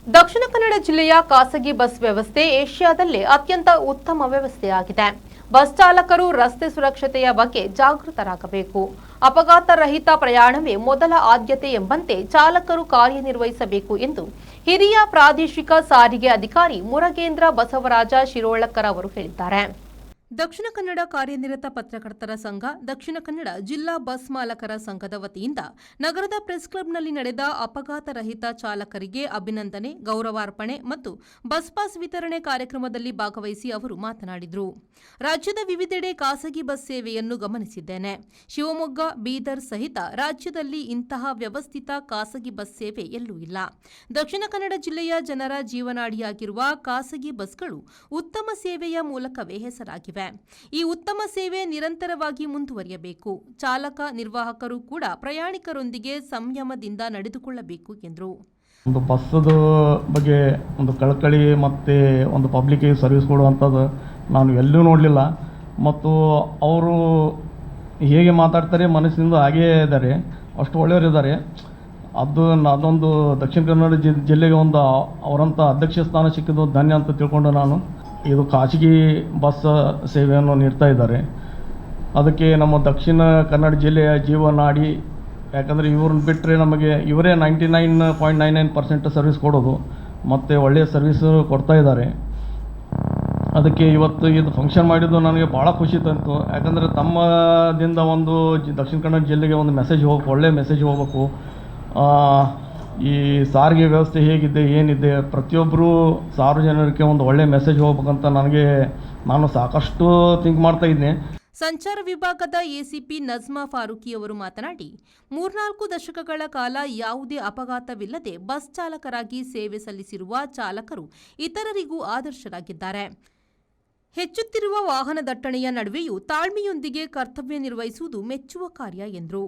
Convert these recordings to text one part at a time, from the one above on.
ದಕ್ಷಿಣ ಕನ್ನಡ ಜಿಲ್ಲೆಯ ಖಾಸಗಿ ಬಸ್ ವ್ಯವಸ್ಥೆ ಏಷ್ಯಾದಲ್ಲೇ ಅತ್ಯಂತ ಉತ್ತಮ ವ್ಯವಸ್ಥೆಯಾಗಿದೆ. ಬಸ್ ಚಾಲಕರು ರಸ್ತೆ ಸುರಕ್ಷತೆಯ ಬಗ್ಗೆ ಜಾಗೃತರಾಗಬೇಕು. ಅಪಘಾತ ರಹಿತ ಪ್ರಯಾಣವೇ ಮೊದಲ ಆದ್ಯತೆ ಎಂಬಂತೆ ಚಾಲಕರು ಕಾರ್ಯನಿರ್ವಹಿಸಬೇಕು ಎಂದು ಹಿರಿಯ ಪ್ರಾದೇಶಿಕ ಸಾರಿಗೆ ಅಧಿಕಾರಿ ಮುರಗೇಂದ್ರ ಬಸವರಾಜ ಶಿರೋಳಕರ್ ಅವರು ಹೇಳಿದ್ದಾರೆ. ದಕ್ಷಿಣ ಕನ್ನಡ ಕಾರ್ಯನಿರತ ಪತ್ರಕರ್ತರ ಸಂಘ, ದಕ್ಷಿಣ ಕನ್ನಡ ಜಿಲ್ಲಾ ಬಸ್ ಮಾಲಕರ ಸಂಘದ ವತಿಯಿಂದ ನಗರದ ಪ್ರೆಸ್ ಕ್ಲಬ್ನಲ್ಲಿ ನಡೆದ ಅಪಘಾತ ರಹಿತ ಚಾಲಕರಿಗೆ ಅಭಿನಂದನೆ, ಗೌರವಾರ್ಪಣೆ ಮತ್ತು ಬಸ್ ಪಾಸ್ ವಿತರಣೆ ಕಾರ್ಯಕ್ರಮದಲ್ಲಿ ಭಾಗವಹಿಸಿ ಅವರು ಮಾತನಾಡಿದರು. ರಾಜ್ಯದ ವಿವಿಧೆಡೆ ಖಾಸಗಿ ಬಸ್ ಸೇವೆಯನ್ನು ಗಮನಿಸಿದ್ದೇನೆ. ಶಿವಮೊಗ್ಗ, ಬೀದರ್ ಸಹಿತ ರಾಜ್ಯದಲ್ಲಿ ಇಂತಹ ವ್ಯವಸ್ಥಿತ ಖಾಸಗಿ ಬಸ್ ಸೇವೆ ಎಲ್ಲೂ ಇಲ್ಲ. ದಕ್ಷಿಣ ಕನ್ನಡ ಜಿಲ್ಲೆಯ ಜನರ ಜೀವನಾಡಿಯಾಗಿರುವ ಖಾಸಗಿ ಬಸ್ಗಳು ಉತ್ತಮ ಸೇವೆಯ ಮೂಲಕವೇ ಹೆಸರಾಗಿವೆ. ಈ ಉತ್ತಮ ಸೇವೆ ನಿರಂತರವಾಗಿ ಮುಂದುವರಿಯಬೇಕು. ಚಾಲಕ ನಿರ್ವಾಹಕರು ಕೂಡ ಪ್ರಯಾಣಿಕರೊಂದಿಗೆ ಸಂಯಮದಿಂದ ನಡೆದುಕೊಳ್ಳಬೇಕು ಎಂದರು. ಒಂದು ಬಸ್ಸದ ಬಗ್ಗೆ ಒಂದು ಕಳಕಳಿ ಮತ್ತು ಒಂದು ಪಬ್ಲಿಕ್ಗೆ ಸರ್ವಿಸ್ ಕೊಡುವಂಥದ್ದು ನಾನು ಎಲ್ಲೂ ನೋಡಲಿಲ್ಲ. ಮತ್ತು ಅವರು ಹೇಗೆ ಮಾತಾಡ್ತಾರೆ ಮನಸ್ಸಿನಿಂದ ಹಾಗೇ ಇದ್ದಾರೆ, ಅಷ್ಟು ಒಳ್ಳೆಯವರಿದ್ದಾರೆ. ಅದೊಂದು ದಕ್ಷಿಣ ಕನ್ನಡ ಜಿಲ್ಲೆಗೆ ಒಂದು ಅವರಂಥ ಅಧ್ಯಕ್ಷ ಸ್ಥಾನ ಸಿಕ್ಕಿದ್ದು ಧನ್ಯ ಅಂತ ತಿಳ್ಕೊಂಡು ನಾನು ಇದು ಖಾಸಗಿ ಬಸ್ ಸೇವೆಯನ್ನು ನೀಡ್ತಾ ಇದ್ದಾರೆ. ಅದಕ್ಕೆ ನಮ್ಮ ದಕ್ಷಿಣ ಕನ್ನಡ ಜಿಲ್ಲೆಯ ಜೀವನಾಡಿ, ಯಾಕಂದರೆ ಇವ್ರನ್ನ ಬಿಟ್ಟರೆ ನಮಗೆ ಇವರೇ 99.99% ಸರ್ವಿಸ್ ಕೊಡೋದು ಮತ್ತು ಒಳ್ಳೆಯ ಸರ್ವಿಸು ಕೊಡ್ತಾ ಇದ್ದಾರೆ. ಅದಕ್ಕೆ ಇವತ್ತು ಇದು ಫಂಕ್ಷನ್ ಮಾಡಿದ್ದು ನನಗೆ ಭಾಳ ಖುಷಿ ತಂತು. ಯಾಕಂದರೆ ತಮ್ಮದಿಂದ ಒಂದು ದಕ್ಷಿಣ ಕನ್ನಡ ಜಿಲ್ಲೆಗೆ ಒಂದು ಮೆಸೇಜ್ ಹೋಗ್ಬೇಕು, ಒಳ್ಳೆಯ ಮೆಸೇಜ್ ಹೋಗ್ಬೇಕು. ಈ ಸಾರಿಗೆ ವ್ಯವಸ್ಥೆ ಹೇಗಿದೆ ಏನಿದೆ ಪ್ರತಿಯೊಬ್ಬರು ಸಾರ್ವಜನಿಕರಿಗೆ ಒಂದು ಒಳ್ಳೆಯ ಮೆಸೇಜ್ ಹೋಗ್ಬೇಕಂತ ನಾನು ಸಾಕಷ್ಟು ಥಿಂಕ್ ಮಾಡ್ತಾ ಇದ್ದೀನಿ. ಸಂಚಾರ ವಿಭಾಗದ ಎಸಿಪಿ ನಜ್ಮಾ ಫಾರೂಕಿ ಅವರು ಮಾತನಾಡಿ, 3-4 ದಶಕಗಳ ಕಾಲ ಯಾವುದೇ ಅಪಘಾತವಿಲ್ಲದೆ ಬಸ್ ಚಾಲಕರಾಗಿ ಸೇವೆ ಸಲ್ಲಿಸಿರುವ ಚಾಲಕರು ಇತರರಿಗೂ ಆದರ್ಶರಾಗಿದ್ದಾರೆ. ಹೆಚ್ಚುತ್ತಿರುವ ವಾಹನ ದಟ್ಟಣೆಯ ನಡುವೆಯೂ ತಾಳ್ಮೆಯೊಂದಿಗೆ ಕರ್ತವ್ಯ ನಿರ್ವಹಿಸುವುದು ಮೆಚ್ಚುವ ಕಾರ್ಯ ಎಂದರು.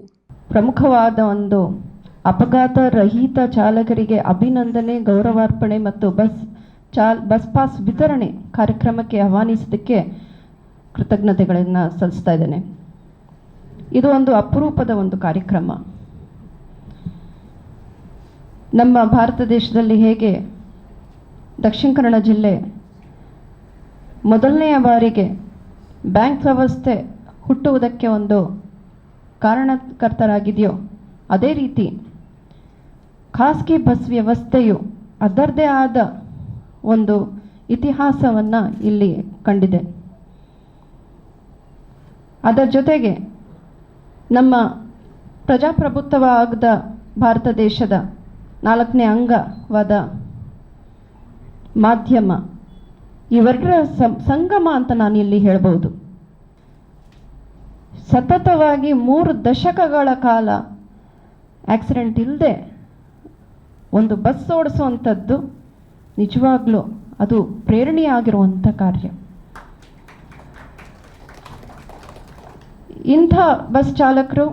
ಪ್ರಮುಖವಾದ ಒಂದು ಅಪಘಾತ ರಹಿತ ಚಾಲಕರಿಗೆ ಅಭಿನಂದನೆ, ಗೌರವಾರ್ಪಣೆ ಮತ್ತು ಬಸ್ ಪಾಸ್ ವಿತರಣೆ ಕಾರ್ಯಕ್ರಮಕ್ಕೆ ಆಹ್ವಾನಿಸಿದ್ದಕ್ಕೆ ಕೃತಜ್ಞತೆಗಳನ್ನು ಸಲ್ಲಿಸ್ತಾ ಇದ್ದೇನೆ. ಇದು ಒಂದು ಅಪರೂಪದ ಒಂದು ಕಾರ್ಯಕ್ರಮ. ನಮ್ಮ ಭಾರತ ದೇಶದಲ್ಲಿ ಹೇಗೆ ದಕ್ಷಿಣ ಕನ್ನಡ ಜಿಲ್ಲೆ ಮೊದಲನೆಯ ಬಾರಿಗೆ ಬ್ಯಾಂಕ್ ವ್ಯವಸ್ಥೆ ಹುಟ್ಟುವುದಕ್ಕೆ ಒಂದು ಕಾರಣಕರ್ತರಾಗಿದೆಯೋ ಅದೇ ರೀತಿ ಖಾಸಗಿ ಬಸ್ ವ್ಯವಸ್ಥೆಯು ಅದರದೇ ಆದ ಒಂದು ಇತಿಹಾಸವನ್ನು ಇಲ್ಲಿ ಕಂಡಿದೆ. ಅದರ ಜೊತೆಗೆ ನಮ್ಮ ಪ್ರಜಾಪ್ರಭುತ್ವವಾದ ಭಾರತ ದೇಶದ 4ನೇ ಅಂಗವಾದ ಮಾಧ್ಯಮ, ಇವೆರಡರ ಸಂಗಮ ಅಂತ ನಾನು ಇಲ್ಲಿ ಹೇಳ್ಬೋದು. ಸತತವಾಗಿ 3 ದಶಕಗಳ ಕಾಲ ಆಕ್ಸಿಡೆಂಟ್ ಇಲ್ಲದೆ ಒಂದು ಬಸ್ ಓಡಿಸುವಂಥದ್ದು ನಿಜವಾಗ್ಲೂ ಅದು ಪ್ರೇರಣೆಯಾಗಿರುವಂಥ ಕಾರ್ಯ. ಇಂಥ ಬಸ್ ಚಾಲಕರು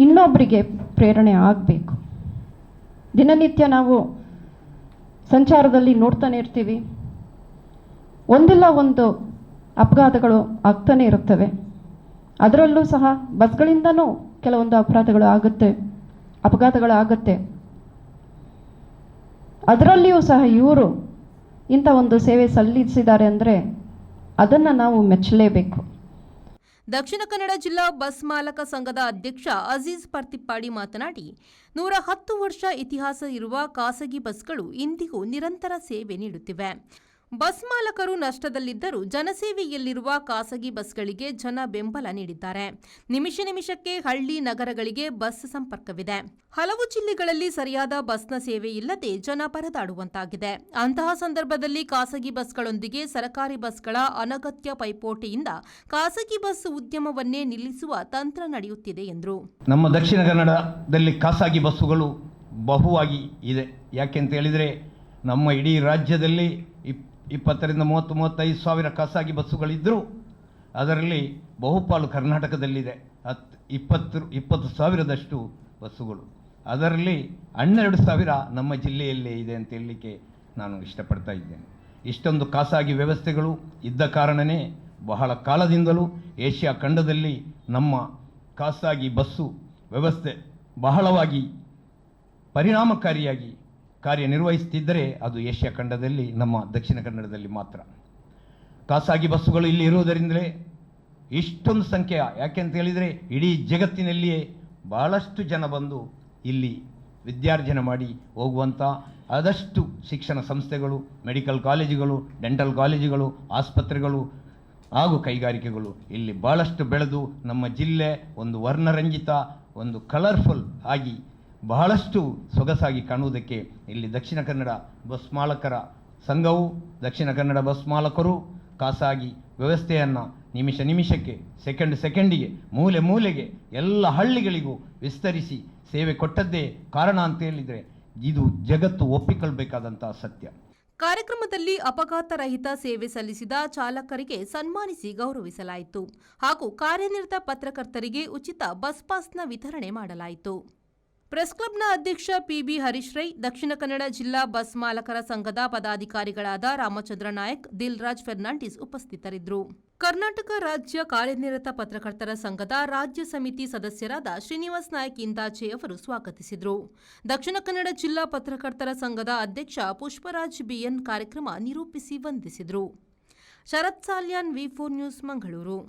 ಇನ್ನೊಬ್ಬರಿಗೆ ಪ್ರೇರಣೆ ಆಗಬೇಕು. ದಿನನಿತ್ಯ ನಾವು ಸಂಚಾರದಲ್ಲಿ ನೋಡ್ತಾನೆ ಇರ್ತೀವಿ, ಒಂದಿಲ್ಲ ಒಂದು ಅಪಘಾತಗಳು ಆಗ್ತಾನೆ ಇರುತ್ತವೆ. ಅದರಲ್ಲೂ ಸಹ ಬಸ್ಗಳಿಂದನೂ ಕೆಲವೊಂದು ಅಪಘಾತಗಳು ಆಗುತ್ತೆ. ಅದರಲ್ಲಿಯೂ ಸಹ ಇವರು ಇಂಥ ಒಂದು ಸೇವೆ ಸಲ್ಲಿಸಿದ್ದಾರೆ ಅಂದರೆ ಅದನ್ನು ನಾವು ಮೆಚ್ಚಲೇಬೇಕು. ದಕ್ಷಿಣ ಕನ್ನಡ ಜಿಲ್ಲಾ ಬಸ್ ಮಾಲಕ ಸಂಘದ ಅಧ್ಯಕ್ಷ ಅಜೀಜ್ ಪರ್ತಿಪ್ಪಾಡಿ ಮಾತನಾಡಿ, 110 ವರ್ಷ ಇತಿಹಾಸ ಇರುವ ಖಾಸಗಿ ಬಸ್ಗಳು ಇಂದಿಗೂ ನಿರಂತರ ಸೇವೆ ನೀಡುತ್ತಿವೆ. ಬಸ್ ಮಾಲಕರು ನಷ್ಟದಲ್ಲಿದ್ದರೂ ಜನಸೇವೆಯಲ್ಲಿರುವ ಖಾಸಗಿ ಬಸ್ಗಳಿಗೆ ಜನ ಬೆಂಬಲ ನೀಡಿದ್ದಾರೆ. ನಿಮಿಷಕ್ಕೆ ಹಳ್ಳಿ ನಗರಗಳಿಗೆ ಬಸ್ ಸಂಪರ್ಕವಿದೆ. ಹಲವು ಜಿಲ್ಲೆಗಳಲ್ಲಿ ಸರಿಯಾದ ಬಸ್ನ ಸೇವೆ ಇಲ್ಲದೆ ಜನ ಪರದಾಡುವಂತಾಗಿದೆ. ಅಂತಹ ಸಂದರ್ಭದಲ್ಲಿ ಖಾಸಗಿ ಬಸ್ಗಳೊಂದಿಗೆ ಸರ್ಕಾರಿ ಬಸ್ಗಳ ಅನಗತ್ಯ ಪೈಪೋಟಿಯಿಂದ ಖಾಸಗಿ ಬಸ್ ಉದ್ಯಮವನ್ನೇ ನಿಲ್ಲಿಸುವ ತಂತ್ರ ನಡೆಯುತ್ತಿದೆ ಎಂದರು. ನಮ್ಮ ದಕ್ಷಿಣ ಕನ್ನಡದಲ್ಲಿ ಖಾಸಗಿ ಬಸ್ಸುಗಳು ಬಹುವಾಗಿ ಇದೆ. ಯಾಕೆಂತ ಹೇಳಿದರೆ ನಮ್ಮ ಇಡೀ ರಾಜ್ಯದಲ್ಲಿ 20-30-35 ಸಾವಿರ ಖಾಸಗಿ ಬಸ್ಸುಗಳಿದ್ದರೂ ಅದರಲ್ಲಿ ಬಹುಪಾಲು ಕರ್ನಾಟಕದಲ್ಲಿದೆ. 20 ಸಾವಿರದಷ್ಟು ಬಸ್ಸುಗಳು, ಅದರಲ್ಲಿ 12 ಸಾವಿರ ನಮ್ಮ ಜಿಲ್ಲೆಯಲ್ಲೇ ಇದೆ ಅಂತ ಹೇಳಲಿಕ್ಕೆ ನಾನು ಇಷ್ಟಪಡ್ತಾ ಇದ್ದೇನೆ. ಇಷ್ಟೊಂದು ಖಾಸಗಿ ವ್ಯವಸ್ಥೆಗಳು ಇದ್ದ ಕಾರಣವೇ ಬಹಳ ಕಾಲದಿಂದಲೂ ಏಷ್ಯಾ ಖಂಡದಲ್ಲಿ ನಮ್ಮ ಖಾಸಗಿ ಬಸ್ಸು ವ್ಯವಸ್ಥೆ ಬಹಳವಾಗಿ ಪರಿಣಾಮಕಾರಿಯಾಗಿ ಕಾರ್ಯನಿರ್ವಹಿಸುತ್ತಿದ್ದರೆ ಅದು ಏಷ್ಯಾ ಖಂಡದಲ್ಲಿ ನಮ್ಮ ದಕ್ಷಿಣ ಕನ್ನಡದಲ್ಲಿ ಮಾತ್ರ. ಖಾಸಗಿ ಬಸ್ಸುಗಳು ಇಲ್ಲಿ ಇರುವುದರಿಂದಲೇ ಇಷ್ಟೊಂದು ಸಂಖ್ಯೆಯ, ಯಾಕೆಂತ ಹೇಳಿದರೆ ಇಡೀ ಜಗತ್ತಿನಲ್ಲಿಯೇ ಬಹಳಷ್ಟು ಜನ ಬಂದು ಇಲ್ಲಿ ವಿದ್ಯಾರ್ಜನೆ ಮಾಡಿ ಹೋಗುವಂಥ ಆದಷ್ಟು ಶಿಕ್ಷಣ ಸಂಸ್ಥೆಗಳು, ಮೆಡಿಕಲ್ ಕಾಲೇಜುಗಳು, ಡೆಂಟಲ್ ಕಾಲೇಜುಗಳು, ಆಸ್ಪತ್ರೆಗಳು ಹಾಗೂ ಕೈಗಾರಿಕೆಗಳು ಇಲ್ಲಿ ಭಾಳಷ್ಟು ಬೆಳೆದು ನಮ್ಮ ಜಿಲ್ಲೆ ಒಂದು ವರ್ಣರಂಜಿತ, ಒಂದು ಕಲರ್ಫುಲ್ ಆಗಿ ಬಹಳಷ್ಟು ಸೊಗಸಾಗಿ ಕಾಣುವುದಕ್ಕೆ ಇಲ್ಲಿ ದಕ್ಷಿಣ ಕನ್ನಡ ಬಸ್ ಮಾಲಕರ ಸಂಘವು, ದಕ್ಷಿಣ ಕನ್ನಡ ಬಸ್ ಮಾಲಕರು ಖಾಸಗಿ ವ್ಯವಸ್ಥೆಯನ್ನು ನಿಮಿಷಕ್ಕೆ, ಸೆಕೆಂಡಿಗೆ, ಮೂಲೆಗೆ ಎಲ್ಲ ಹಳ್ಳಿಗಳಿಗೂ ವಿಸ್ತರಿಸಿ ಸೇವೆ ಕೊಟ್ಟದ್ದೇ ಕಾರಣ ಅಂತ ಹೇಳಿದರೆ ಇದು ಜಗತ್ತು ಒಪ್ಪಿಕೊಳ್ಳಬೇಕಾದಂತಹ ಸತ್ಯ. ಕಾರ್ಯಕ್ರಮದಲ್ಲಿ ಅಪಘಾತ ರಹಿತ ಸೇವೆ ಸಲ್ಲಿಸಿದ ಚಾಲಕರಿಗೆ ಸನ್ಮಾನಿಸಿ ಗೌರವಿಸಲಾಯಿತು ಹಾಗೂ ಕಾರ್ಯನಿರತ ಪತ್ರಕರ್ತರಿಗೆ ಉಚಿತ ಬಸ್ ಪಾಸ್ನ ವಿತರಣೆ ಮಾಡಲಾಯಿತು. ಪ್ರೆಸ್ ಕ್ಲಬ್ನ ಅಧ್ಯಕ್ಷ ಪಿಬಿ ಹರೀಶ್ ರೈ, ದಕ್ಷಿಣ ಕನ್ನಡ ಜಿಲ್ಲಾ ಬಸ್ ಮಾಲಕರ ಸಂಘದ ಪದಾಧಿಕಾರಿಗಳಾದ ರಾಮಚಂದ್ರ ನಾಯಕ್, ದಿಲ್ರಾಜ್ ಫೆರ್ನಾಂಡಿಸ್ ಉಪಸ್ಥಿತರಿದ್ದರು. ಕರ್ನಾಟಕ ರಾಜ್ಯ ಕಾರ್ಯನಿರತ ಪತ್ರಕರ್ತರ ಸಂಘದ ರಾಜ್ಯ ಸಮಿತಿ ಸದಸ್ಯರಾದ ಶ್ರೀನಿವಾಸ್ ನಾಯಕ್ ಇಂದಾಚೆ ಅವರು ಸ್ವಾಗತಿಸಿದರು. ದಕ್ಷಿಣ ಕನ್ನಡ ಜಿಲ್ಲಾ ಪತ್ರಕರ್ತರ ಸಂಘದ ಅಧ್ಯಕ್ಷ ಪುಷ್ಪರಾಜ್ ಬಿಎನ್ ಕಾರ್ಯಕ್ರಮ ನಿರೂಪಿಸಿ ವಂದಿಸಿದರು. ಶರತ್ ಸಾಲ್ಯಾನ್, ವಿ4 ನ್ಯೂಸ್, ಮಂಗಳೂರು.